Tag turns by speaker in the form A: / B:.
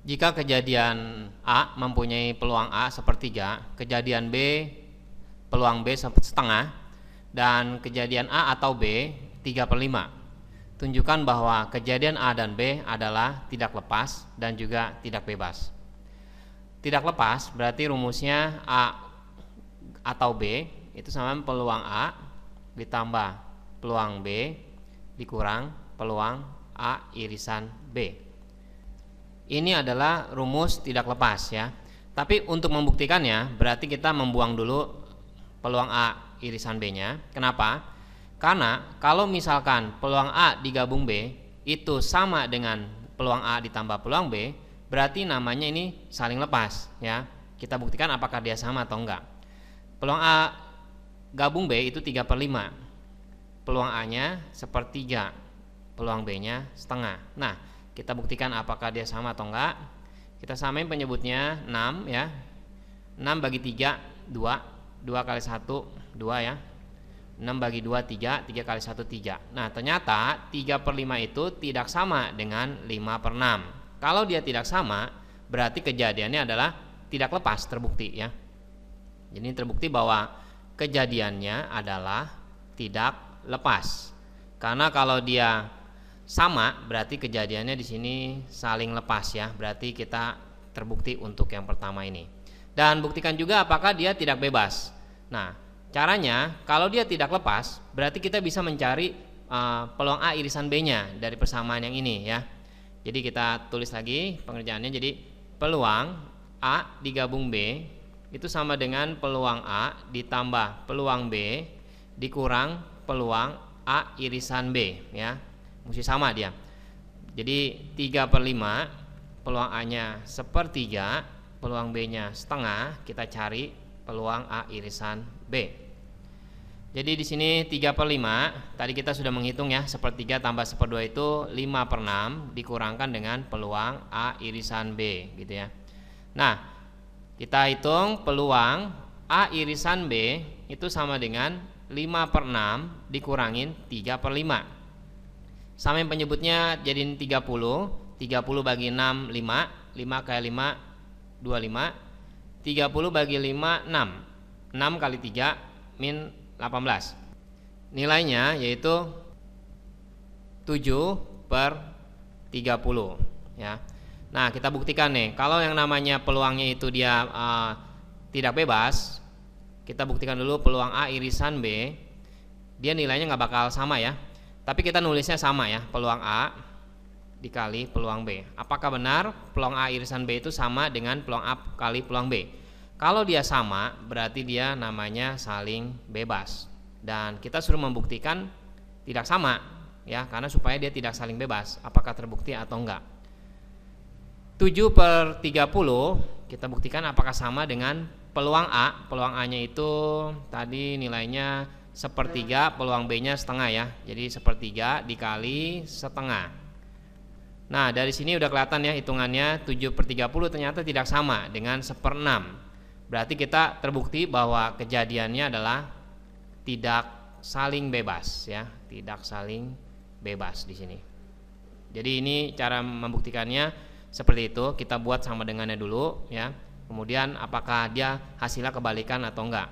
A: Jika kejadian A mempunyai peluang A sepertiga, kejadian B peluang B setengah, dan kejadian A atau B 3/5. Tunjukkan bahwa kejadian A dan B adalah tidak lepas dan juga tidak bebas. Tidak lepas berarti rumusnya A atau B itu sama peluang A ditambah peluang B dikurang peluang A irisan B. Ini adalah rumus tidak lepas ya. Tapi untuk membuktikannya berarti kita membuang dulu peluang A irisan B-nya. Kenapa? Karena kalau misalkan peluang A digabung B itu sama dengan peluang A ditambah peluang B, berarti namanya ini saling lepas ya. Kita buktikan apakah dia sama atau enggak. Peluang A gabung B itu 3/5. Peluang A-nya sepertiga, peluang B-nya setengah. Nah, kita buktikan apakah dia sama atau enggak. Kita samain penyebutnya 6 ya. 6 bagi 3 2, 2 kali 1 2 ya. 6 bagi 2 3, 3 kali 1 3. Nah, ternyata 3/5 itu tidak sama dengan 5/6. Kalau dia tidak sama, berarti kejadiannya adalah tidak lepas, terbukti ya. Jadi terbukti bahwa kejadiannya adalah tidak lepas. Karena kalau dia sama berarti kejadiannya di sini saling lepas ya. Berarti kita terbukti untuk yang pertama ini. Dan buktikan juga apakah dia tidak bebas. Nah, caranya kalau dia tidak lepas berarti kita bisa mencari peluang A irisan B-nya dari persamaan yang ini ya. Jadi kita tulis lagi pengerjaannya. Jadi peluang A digabung B itu sama dengan peluang A ditambah peluang B dikurang peluang A irisan B ya. Mesti sama dia. Jadi 3/5, peluang A-nya sepertiga, peluang B-nya setengah. Kita cari peluang A irisan B. Jadi di sini 3/5. Tadi kita sudah menghitung ya, sepertiga tambah 1/2 itu 5/6 dikurangkan dengan peluang A irisan B gitu ya. Nah, kita hitung peluang A irisan B itu sama dengan 5/6 dikurangin 3/5. Samain penyebutnya jadiin 30. 30 bagi 6 5, 5 kali 5 25. 30 bagi 5 6. 6 kali 3 min 18. Nilainya yaitu 7/30 ya. Nah, kita buktikan nih, kalau yang namanya peluangnya itu dia tidak bebas, kita buktikan dulu peluang A irisan B, dia nilainya nggak bakal sama ya. Tapi kita nulisnya sama ya, peluang A dikali peluang B. Apakah benar peluang A irisan B itu sama dengan peluang A kali peluang B? Kalau dia sama, berarti dia namanya saling bebas. Dan kita suruh membuktikan tidak sama ya, karena supaya dia tidak saling bebas. Apakah terbukti atau enggak? 7/30 kita buktikan apakah sama dengan peluang A. Peluang A-nya itu tadi nilainya sepertiga, peluang B-nya setengah ya. Jadi sepertiga dikali setengah. Nah, dari sini udah kelihatan ya hitungannya. 7/30 ternyata tidak sama dengan 1/6. Berarti kita terbukti bahwa kejadiannya adalah tidak saling bebas ya, tidak saling bebas di sini. Jadi ini cara membuktikannya seperti itu. Kita buat sama dengannya dulu ya. Kemudian apakah dia hasilnya kebalikan atau enggak.